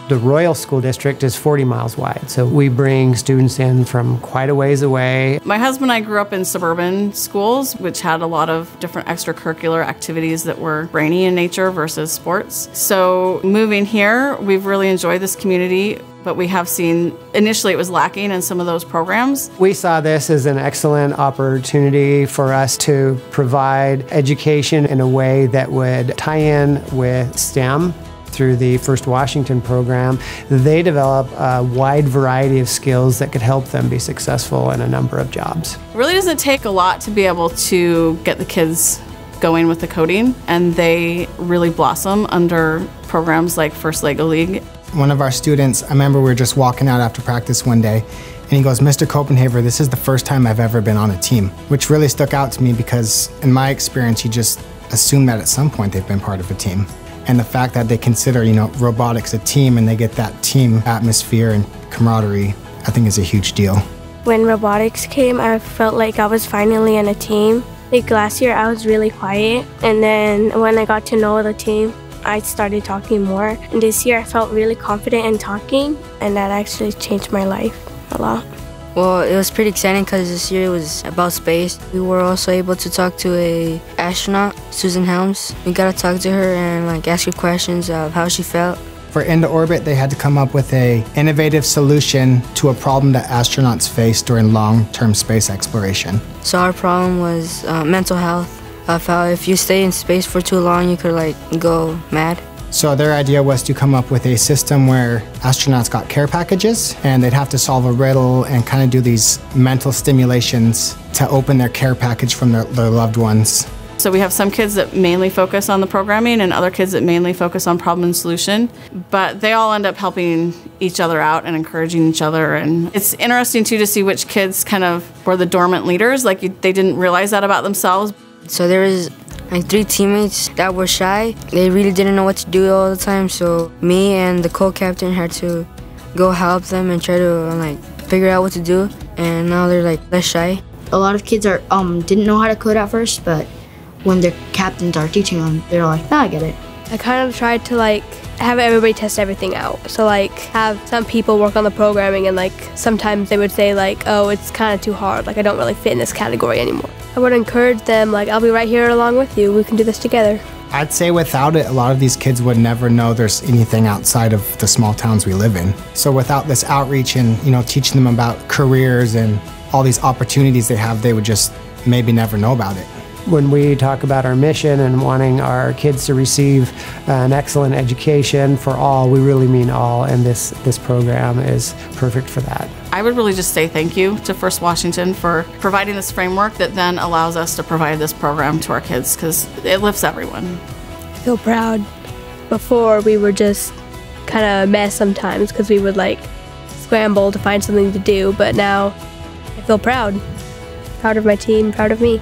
The Royal School District is 40 miles wide, so we bring students in from quite a ways away. My husband and I grew up in suburban schools, which had a lot of different extracurricular activities that were brainy in nature versus sports. So moving here, we've really enjoyed this community, but we have seen initially it was lacking in some of those programs. We saw this as an excellent opportunity for us to provide education in a way that would tie in with STEM. Through the First Washington program, they develop a wide variety of skills that could help them be successful in a number of jobs. It really doesn't take a lot to be able to get the kids going with the coding, and they really blossom under programs like First Lego League. One of our students, I remember we were just walking out after practice one day, and he goes, "Mr. Copenhaver, this is the first time I've ever been on a team," which really stuck out to me because in my experience, you just assume that at some point they've been part of a team. And the fact that they consider, robotics a team and they get that team atmosphere and camaraderie, I think is a huge deal. When robotics came, I felt like I was finally in a team. Like last year, I was really quiet. And then when I got to know the team, I started talking more. And this year, I felt really confident in talking. And that actually changed my life a lot. Well, it was pretty exciting because this year it was about space. We were also able to talk to an astronaut, Susan Helms. We got to talk to her and ask her questions of how she felt. For Into Orbit, they had to come up with an innovative solution to a problem that astronauts face during long-term space exploration. So our problem was mental health, of how if you stay in space for too long, you could go mad. So their idea was to come up with a system where astronauts got care packages and they'd have to solve a riddle and kind of do these mental stimulations to open their care package from their loved ones. So we have some kids that mainly focus on the programming and other kids that mainly focus on problem and solution, but they all end up helping each other out and encouraging each other. And it's interesting too to see which kids kind of were the dormant leaders, they didn't realize that about themselves. So there was 3 teammates that were shy. They really didn't know what to do all the time, so me and the co-captain had to go help them and try to figure out what to do, and now they're less shy. A lot of kids didn't know how to code at first, but when their captains are teaching them, they're like, "Ah, I get it." I kind of tried to have everybody test everything out. So have some people work on the programming, and sometimes they would say "Oh, it's kind of too hard. I don't really fit in this category anymore." I would encourage them "I'll be right here along with you. We can do this together." I'd say without it, a lot of these kids would never know there's anything outside of the small towns we live in. So without this outreach and teaching them about careers and all these opportunities they have, they would just maybe never know about it. When we talk about our mission and wanting our kids to receive an excellent education for all, we really mean all, and this program is perfect for that. I would really just say thank you to First Washington for providing this framework that then allows us to provide this program to our kids, because it lifts everyone. I feel proud. Before, we were just kind of a mess sometimes because we would scramble to find something to do, but now I feel proud. Proud of my team, proud of me.